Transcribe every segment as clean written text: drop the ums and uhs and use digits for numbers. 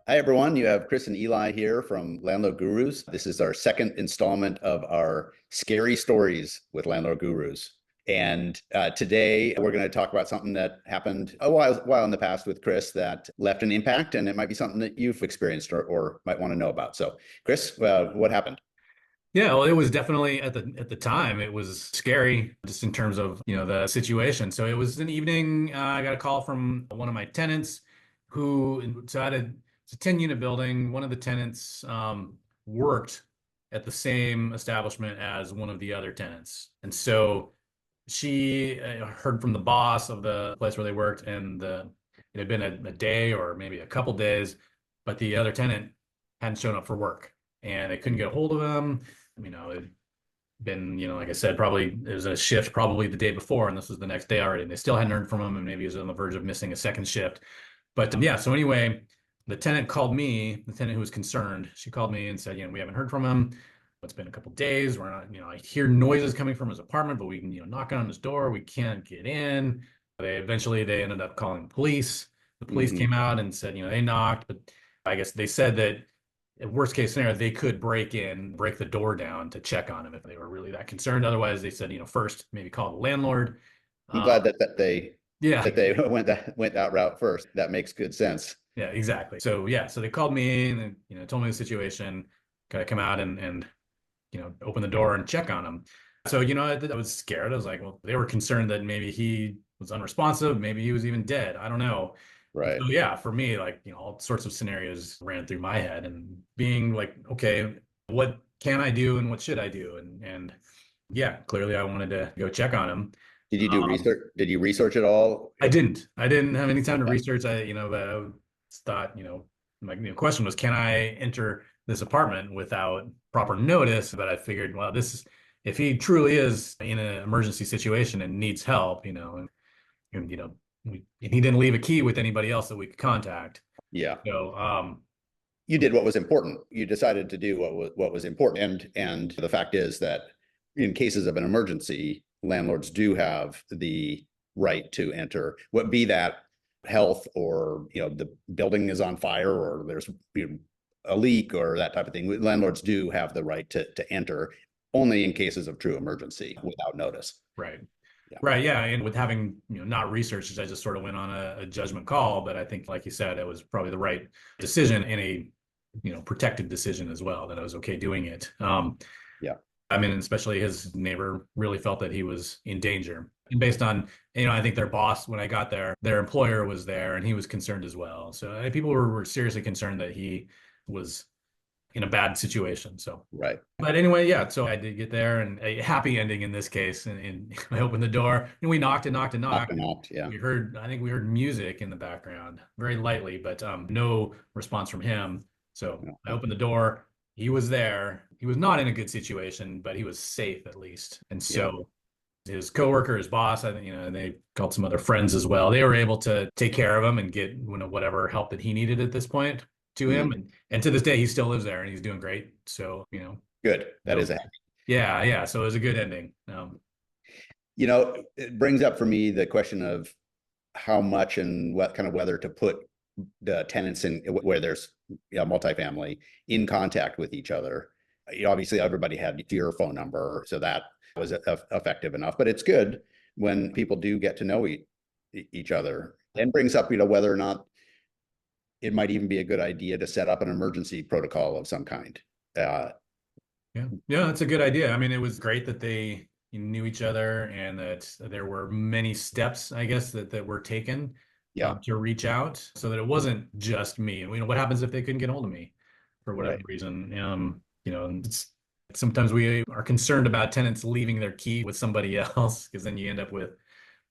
Hi, everyone. You have Chris and Eli here from Landlord Gurus. This is our second installment of our scary stories with Landlord Gurus. And today we're going to talk about something that happened a while in the past with Chris that left an impact, and it might be something that you've experienced or might want to know about. So, Chris, what happened? Yeah, well, it was definitely at the time it was scary just in terms of, the situation. So it was an evening. I got a call from one of my tenants it's a 10 unit building. One of the tenants worked at the same establishment as one of the other tenants. And so she heard from the boss of the place where they worked, and it had been a day or maybe a couple days, but the other tenant hadn't shown up for work and they couldn't get a hold of him. It'd been, like I said, probably it was a shift probably the day before, and this was the next day already. And they still hadn't heard from him, and maybe he was on the verge of missing a second shift. But yeah, so anyway, the tenant called me, the tenant who was concerned. She called me and said, we haven't heard from him. It's been a couple days. We're not, I hear noises coming from his apartment, but we can, knocking on his door. We can't get in. They ended up calling the police. The police Hmm. came out and said, they knocked, but I guess they said that worst case scenario, they could break the door down to check on him if they were really that concerned. Otherwise, they said, first maybe call the landlord. I'm Uh, glad yeah, that they went that route first. That makes good sense. yeah, exactly. So yeah, so they called me and told me the situation. Got to come out and open the door and check on him. So I was scared. I was like, well, they were concerned that maybe he was unresponsive, maybe he was even dead. I don't know. Right. So yeah, for me, like, all sorts of scenarios ran through my head and being like, okay, what can I do and what should I do? And yeah, clearly I wanted to go check on him. Did you do Um, research? Did you research it all? I didn't have any time to Okay. research. But I thought, my question was, can I enter this apartment without proper notice? But I figured, well, if he truly is in an emergency situation and needs help, and and he didn't leave a key with anybody else that we could contact. Yeah. So, You did what was important. You decided to do what was important. And the fact is that in cases of an emergency, landlords do have the right to enter, what be that health or the building is on fire or there's a leak or that type of thing. Landlords do have the right to enter only in cases of true emergency without notice. right. Yeah. Right, yeah, and with having not researched, I just sort of went on a judgment call. But I think, like you said, it was probably the right decision and a protected decision as well. That I was okay doing it. Yeah. I mean, especially his neighbor really felt that he was in danger, and based on I think their boss when I got there, their employer was there, and he was concerned as well. So people were seriously concerned that he was in a bad situation. So, Right. but anyway, yeah. So I did get there, and a happy ending in this case. And I opened the door, and we knocked and knocked and Knocked knocked. them And out. Yeah. I think we heard music in the background, very lightly, but no response from him. So Yeah. I opened the door. He was there. He was not in a good situation, but he was safe at least. And Yeah. so his coworker, his boss, I think, and they called some other friends as well. They were able to take care of him and get whatever help that he needed at this point to him. Mhm. And to this day, he still lives there and he's doing great. So, Good. That no, is a yeah, yeah. So it was a good ending. it brings up for me the question of how much and what kind of weather to put the tenants in where there's multifamily in contact with each other. Obviously, everybody had your phone number, so that was effective enough. But it's good when people do get to know each other, and brings up whether or not it might even be a good idea to set up an emergency protocol of some kind. Uh, Yeah, yeah, that's a good idea. I mean, it was great that they knew each other and that there were many steps, I guess, that were taken yeah, to reach out so that it wasn't just me. And what happens if they couldn't get hold of me for whatever right. reason? Sometimes we are concerned about tenants leaving their key with somebody else because then you end up with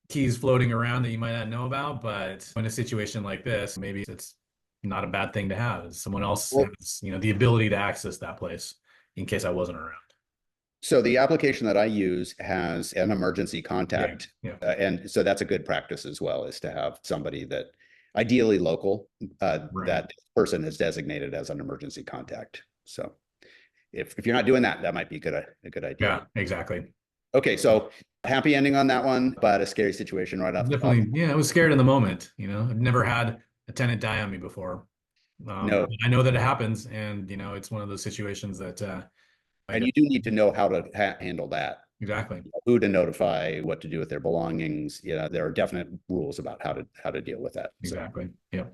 keys floating around that you might not know about. But in a situation like this, maybe it's not a bad thing to have. Someone else Well, has, the ability to access that place in case I wasn't around. so the application that I use has an emergency Yeah, contact, yeah, and so that's a good practice as well, is to have somebody that ideally local, right. that person is designated as an emergency contact. So if you're not doing that, that might be a good idea. Yeah, exactly. Okay, so happy ending on that one, but a scary situation right off. Definitely, yeah, I was scared in the moment. I've never had a tenant die on me before. No, I know that it happens, and it's one of those situations that I and guess you do need to know how to handle that, exactly. who to notify, what to do with their belongings. There are definite rules about how to deal with that. So, Exactly. Yeah.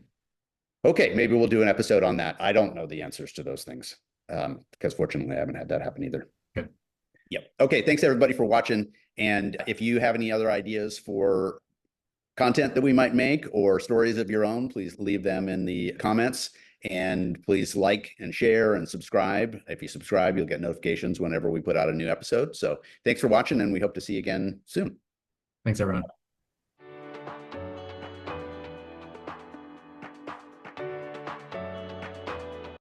okay, maybe we'll do an episode on that. I don't know the answers to those things because fortunately I haven't had that happen either. Good. Yep. Okay. Thanks everybody for watching. And if you have any other ideas for content that we might make or stories of your own, please leave them in the comments. And please like and share and subscribe. If you subscribe, you'll get notifications whenever we put out a new episode. So thanks for watching, and we hope to see you again soon. Thanks, everyone.